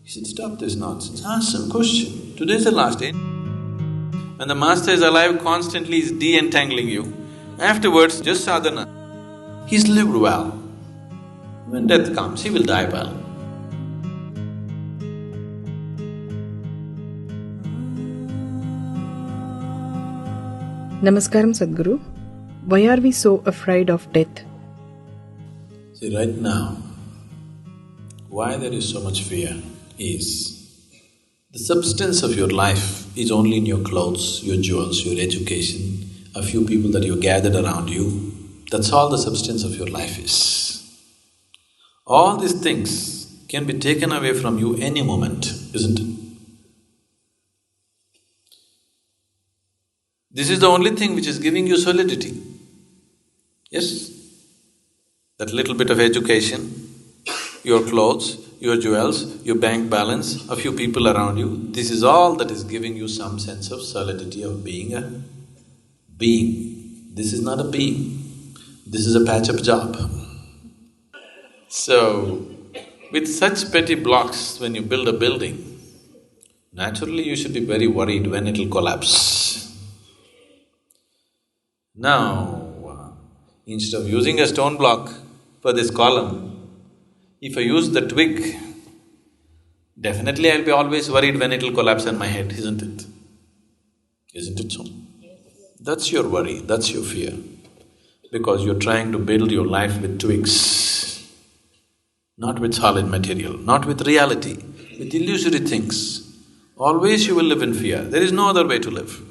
He said, stop this nonsense, ask some question. Today is the last day. When the master is alive, constantly is de-entangling you. Afterwards, just sadhana. He's lived well. When death comes, he will die well. Namaskaram, Sadhguru. Why are we so afraid of death? See, right now, why there is so much fear is the substance of your life is only in your clothes, your jewels, your education, a few people that you gathered around you. That's all the substance of your life is. All these things can be taken away from you any moment, isn't it? This is the only thing which is giving you solidity. Yes? That little bit of education, your clothes, your jewels, your bank balance, a few people around you, this is all that is giving you some sense of solidity of being a being. This is not a being, this is a patch-up job. So, with such petty blocks, when you build a building, naturally you should be very worried when it'll collapse. Now, instead of using a stone block for this column, if I use the twig, definitely I'll be always worried when it'll collapse on my head, isn't it? Isn't it so? That's your worry, that's your fear, because you're trying to build your life with twigs, not with solid material, not with reality, with illusory things. Always you will live in fear, there is no other way to live.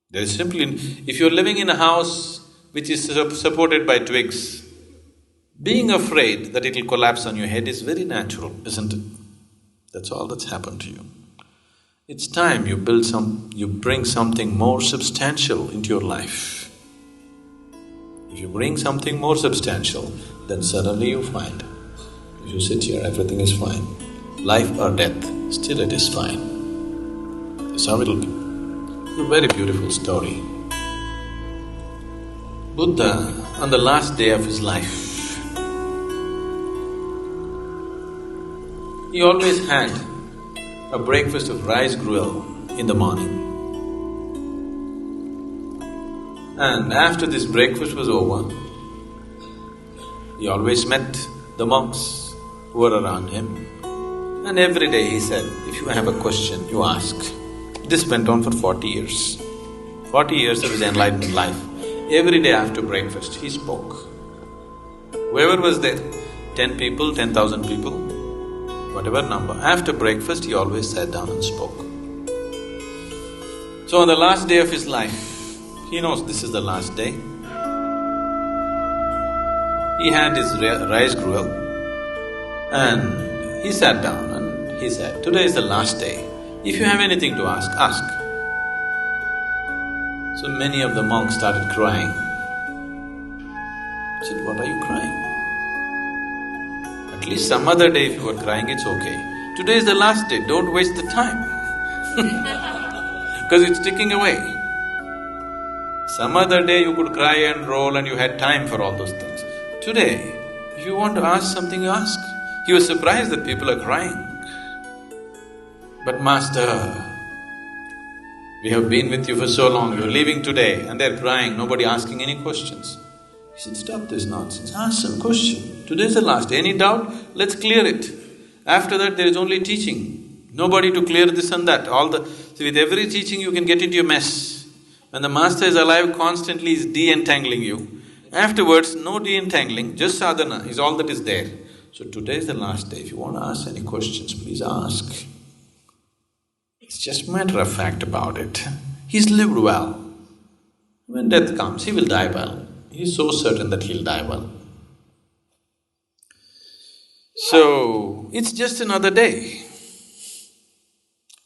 There is simply… if you're living in a house which is supported by twigs, being afraid that it'll collapse on your head is very natural, isn't it? That's all that's happened to you. It's time you bring something more substantial into your life. If you bring something more substantial, then suddenly you find, if you sit here, everything is fine. Life or death, still it is fine. That's how it'll be. A very beautiful story. Buddha, on the last day of his life, he always had a breakfast of rice gruel in the morning. And after this breakfast was over, he always met the monks who were around him, and every day he said, if you have a question, you ask. This went on for 40 years. 40 years of his enlightened life. Every day after breakfast, he spoke. Whoever was there, 10 people, 10,000 people, whatever number, after breakfast he always sat down and spoke. So on the last day of his life, he knows this is the last day. He had his rice gruel and he sat down and he said, today is the last day. If you have anything to ask, ask. So many of the monks started crying. I said, what are you crying? At least some other day if you were crying, it's okay. Today is the last day, don't waste the time because it's ticking away. Some other day you could cry and roll and you had time for all those things. Today, if you want to ask something, you ask. He was surprised that people are crying. But Master, we have been with you for so long, you're leaving today and they're crying, nobody asking any questions. He said, stop this nonsense, ask some question. Today is the last day, any doubt? Let's clear it. After that there is only teaching, nobody to clear this and that, See, with every teaching you can get into a mess. When the Master is alive, constantly is de-entangling you. Afterwards, no de-entangling, just sadhana is all that is there. So today is the last day, if you want to ask any questions, please ask. It's just a matter of fact about it. He's lived well. When death comes, he will die well. He's so certain that he'll die well. So, it's just another day.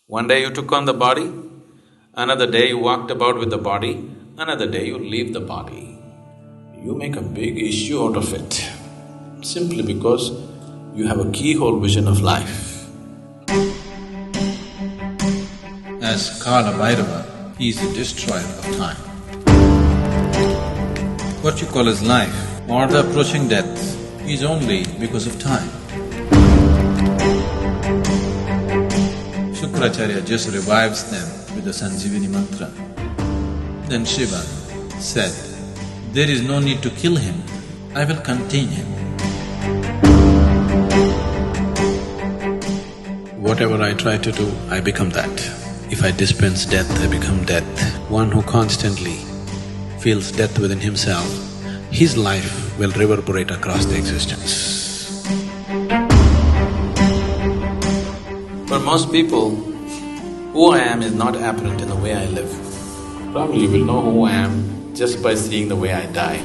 One day you took on the body, another day you walked about with the body, another day you leave the body. You make a big issue out of it, simply because you have a keyhole vision of life. As Kala Bhairava, he is the destroyer of time. What you call as life or the approaching death is only because of time. Shukracharya just revives them with the Sanjivini mantra. Then Shiva said, "There is no need to kill him, I will contain him." Whatever I try to do, I become that. If I dispense death, I become death. One who constantly feels death within himself, his life will reverberate across the existence. For most people, who I am is not apparent in the way I live. Probably you will know who I am just by seeing the way I die.